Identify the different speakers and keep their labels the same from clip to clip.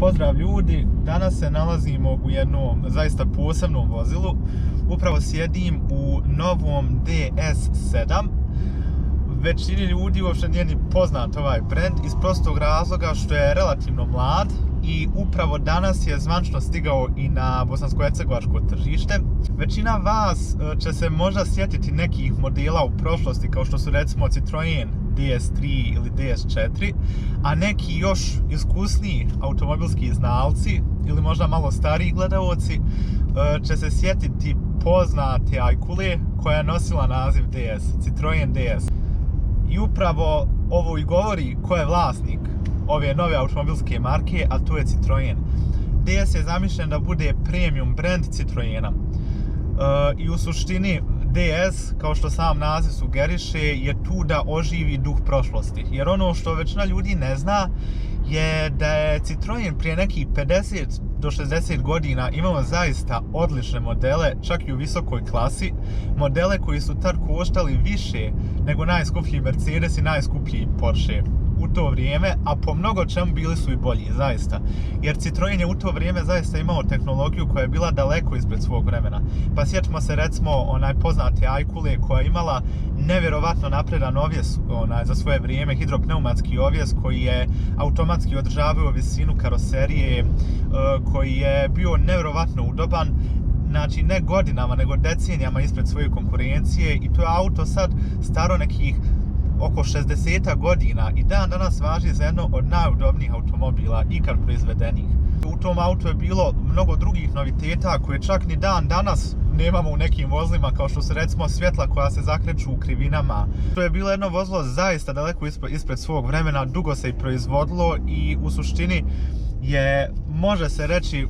Speaker 1: Pozdrav ljudi, danas se nalazimo u jednom zaista posebnom vozilu. Upravo sjedim u novom DS7. Većini ljudi uopšte nije ni poznat ovaj brand iz prostog razloga što je relativno mlad i upravo danas je zvančno stigao i na bosansko-hercegovačko tržište. Većina vas će se možda sjetiti nekih modela u prošlosti kao što su recimo Citroen DS3 ili DS4, a neki još iskusniji automobilski znalci ili možda malo stariji gledaoci će se sjetiti poznate Ajkule koja je nosila naziv DS, Citroen DS. I upravo ovo i govori ko je vlasnik ove nove automobilske marke, a to je Citroen. DS je zamišljen da bude premium brand Citroena. I u suštini DS, kao što sam naziv sugeriše, je tu da oživi duh prošlosti. Jer ono što većina ljudi ne zna je da je Citroen prije nekih 50 do 60 godina imao zaista odlične modele, čak i u visokoj klasi. Modele koji su tad koštali više nego najskuplji Mercedes i najskuplji Porsche u to vrijeme, a po mnogo čemu bili su i bolji, zaista. Jer Citroen je u to vrijeme zaista imao tehnologiju koja je bila daleko ispred svog vremena. Pa sjetimo se recimo onaj poznate Ajkule koja je imala nevjerovatno napredan ovjes za svoje vrijeme, hidropneumatski ovjes koji je automatski održavao visinu karoserije, koji je bio nevjerovatno udoban, znači ne godinama nego decenijama ispred svoje konkurencije, i to je auto sad staro nekih oko 60 godina i dan danas važi za jedno od najudobnijih automobila ikad proizvedenih. U tom autu je bilo mnogo drugih noviteta koje čak ni dan danas nemamo u nekim vozilima, kao što su recimo svjetla koja se zakreću u krivinama. To je bilo jedno vozilo zaista daleko ispred svog vremena, dugo se i proizvodilo i u suštini je, može se reći,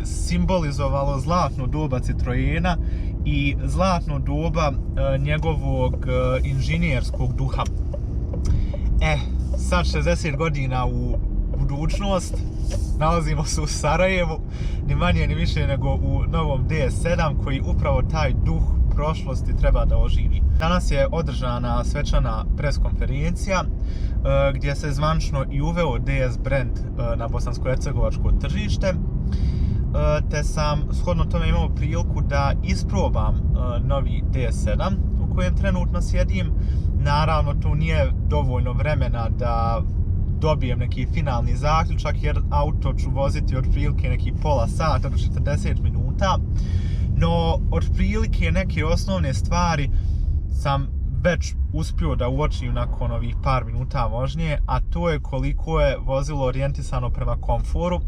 Speaker 1: simbolizovalo zlatnu doba Citroena i zlatnu doba njegovog inženjerskog duha. Sad 60 godina u budućnost, nalazimo se u Sarajevu, ni manje ni više nego u novom DS7 koji upravo taj duh prošlosti treba da oživi. Danas je održana svečana preskonferencija gdje se zvančno i uveo DS brand na bosansko-hercegovačko tržište, te sam shodno tome imao priliku da isprobam novi DS7 u kojem trenutno sjedim. Naravno, tu nije dovoljno vremena da dobijem neki finalni zaključak jer auto ću voziti otprilike neki pola sata do 40 minuta, no otprilike neke osnovne stvari sam već uspio da uočim nakon ovih par minuta vožnje, a to je koliko je vozilo orijentisano prema komforu.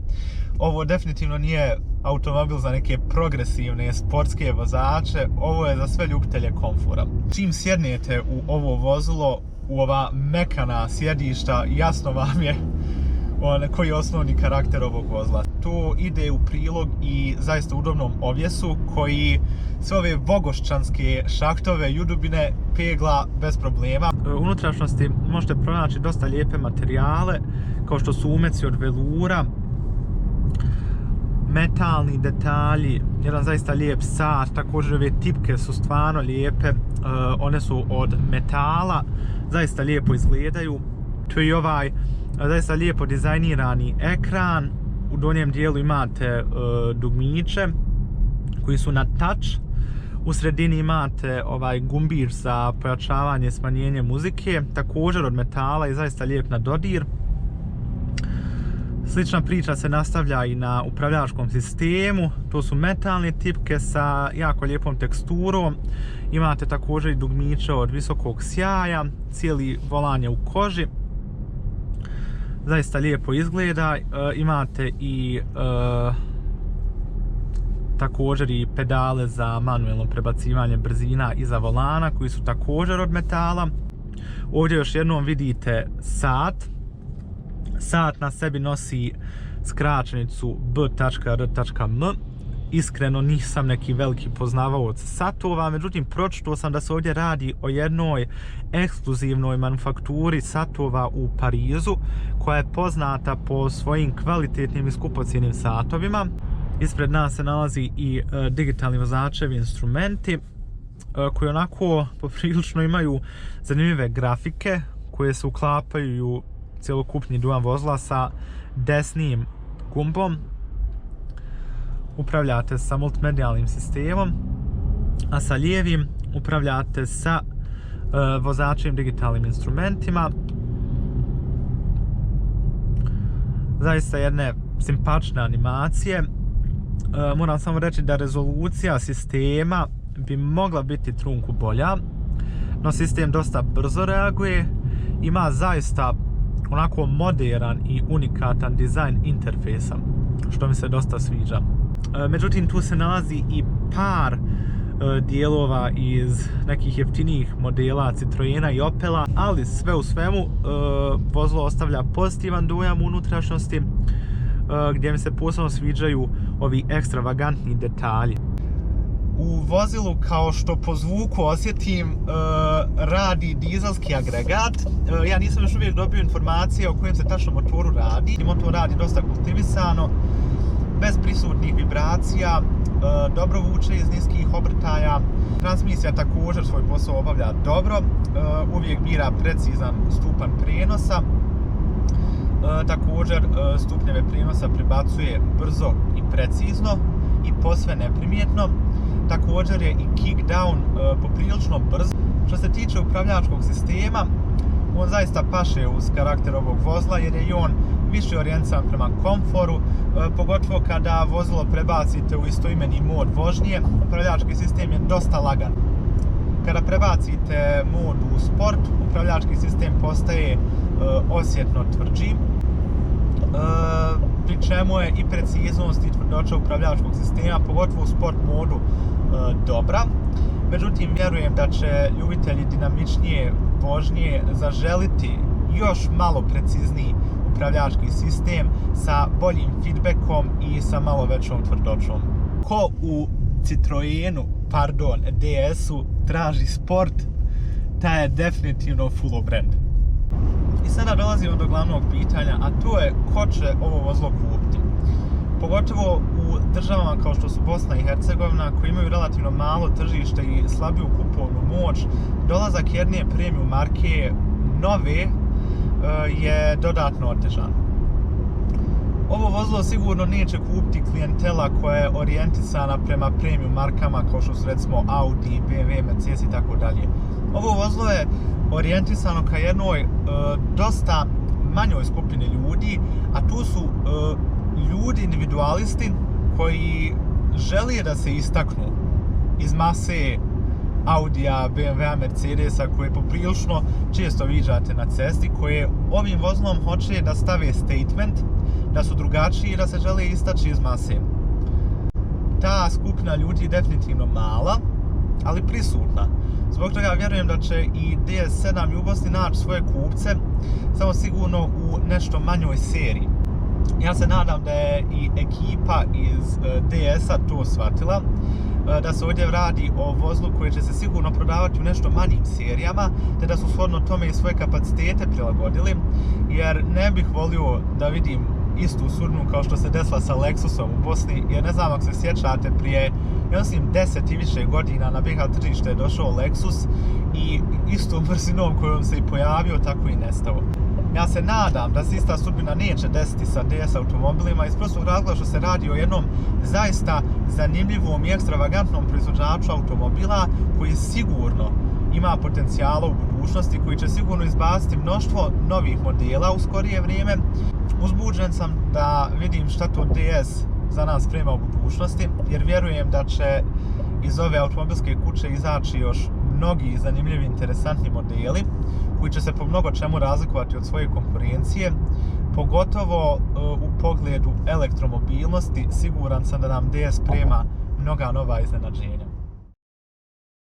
Speaker 1: Ovo definitivno nije automobil za neke progresivne sportske vozače, ovo je za sve ljubitelje komfora. Čim sjednete u ovo vozilo, u ova mekana sjedišta, jasno vam je koji je osnovni karakter ovog vozila. To ide u prilog i zaista udobnom ovjesu koji sve ove vogošćanske šahtove i udubine pegla bez problema. U unutrašnjosti možete pronaći dosta lijepe materijale kao što su umeci od velura, metalni detalji, jedan zaista lijep sat, također ove tipke su stvarno lijepe, one su od metala, zaista lijepo izgledaju. Tu je i ovaj zaista lijepo dizajnirani ekran, u donjem dijelu imate dugmiće koji su na touch, u sredini imate ovaj gumbić za pojačavanje i smanjenje muzike, također od metala i zaista lijep na dodir. Slična priča se nastavlja i na upravljačkom sistemu, to su metalne tipke sa jako lijepom teksturom, imate također i dugmiće od visokog sjaja, cijeli volan je u koži, zaista lijepo izgleda, imate i također i pedale za manuelno prebacivanje brzina iza volana koji su također od metala. Ovdje još jednom vidite sat. Sat na sebi nosi skraćenicu B.R.M. Iskreno nisam neki veliki poznavaoc satova, međutim pročitao sam da se ovdje radi o jednoj ekskluzivnoj manufakturi satova u Parizu koja je poznata po svojim kvalitetnim i skupocjenim satovima. Ispred nas se nalazi i digitalni vozačevi instrumenti koji onako poprilično imaju zanimljive grafike koje se uklapaju u cjelokupni duvan vozila sa desnim gumbom upravljate sa multimedijalnim sistemom, a sa lijevim upravljate sa vozačevim digitalnim instrumentima. Zaista jedne simpatične animacije. Moram samo reći da rezolucija sistema bi mogla biti trunku bolja, no sistem dosta brzo reaguje, ima zaista onako modern i unikatan dizajn interfejsa, što mi se dosta sviđa. Međutim, tu se nalazi i par dijelova iz nekih jeftinijih modela Citroena i Opela, ali sve u svemu vozilo ostavlja pozitivan dojam unutrašnjosti, gdje mi se posebno sviđaju ovi ekstravagantni detalji. U vozilu, kao što po zvuku osjetim, radi dizelski agregat. Ja nisam još uvijek dobio informacije o kojem se tačno motoru radi. Motor radi dosta kultivisano, bez prisutnih vibracija, dobro vuče iz niskih obrtaja. Transmisija također svoj posao obavlja dobro, uvijek bira precizan stupanj prijenosa. Također stupnjeve prijenosa prebacuje brzo i precizno i posve neprimjetno. Također je i kickdown poprilično brz. Što se tiče upravljačkog sistema, on zaista paše uz karakter ovog vozila jer je i on više orijentiran prema komforu, pogotovo kada vozilo prebacite u istoimeni mod vožnje. Upravljački sistem je dosta lagan. Kada prebacite mod u sport, upravljački sistem postaje osjetno tvrđi, pri čemu je i preciznost i tvrdoća upravljačkog sistema, pogotovo u sport modu, dobra. Međutim, vjerujem da će ljubitelji dinamičnije vožnje zaželiti još malo precizniji upravljački sistem sa boljim feedbackom i sa malo većom tvrdoćom. Ko u DS-u traži sport, taj je definitivno full brand. I sada dolazimo do glavnog pitanja, a to je ko će ovo vozilo kupiti. Pogotovo u državama kao što su Bosna i Hercegovina, koji imaju relativno malo tržište i slabiju kupovnu moć, dolazak jedne premium marke nove je dodatno otežan. Ovo vozilo sigurno neće kupiti klijentela koja je orijentisana prema premium markama kao što su recimo Audi, BMW, Mercedes i tako dalje. Ovo vozilo je orijentisano ka jednoj dosta manjoj skupini ljudi, a tu su ljudi individualisti koji žele da se istaknu iz mase Audija, BMW-a, Mercedesa koje poprilično često viđate na cesti, koje ovim vozilom hoće da stave statement, da su drugačiji i da se žele istaći iz mase. Ta skupina ljudi je definitivno mala, ali prisutna. Zbog toga vjerujem da će i DS7 i u Bosni naći svoje kupce, samo sigurno u nešto manjoj seriji. Ja se nadam da je i ekipa iz DS-a to shvatila, da se ovdje radi o vozilu koje će se sigurno prodavati u nešto manjim serijama, te da su shodno tome i svoje kapacitete prilagodili, jer ne bih volio da vidim istu sudbinu kao što se desila sa Lexusom u Bosni, jer ne znam ako se sjećate, prije, ja mislim, 10 i više godina na BiH tržište je došao Lexus i istom brzinom kojom se i pojavio, tako i nestao. Ja se nadam da se ista sudbina neće desiti sa DS automobilima iz prostog razloga što se radi o jednom zaista zanimljivom i ekstravagantnom proizvođaču automobila koji sigurno ima potencijala u budućnosti, koji će sigurno izbaciti mnoštvo novih modela u skorije vrijeme. Uzbuđen sam da vidim šta to DS za nas sprema u budućnosti, jer vjerujem da će iz ove automobilske kuće izaći još mnogi zanimljivi, interesantni modeli koji će se po mnogo čemu razlikovati od svoje konkurencije, pogotovo u pogledu elektromobilnosti. Siguran sam da nam DS sprema mnoga nova iznenađenja.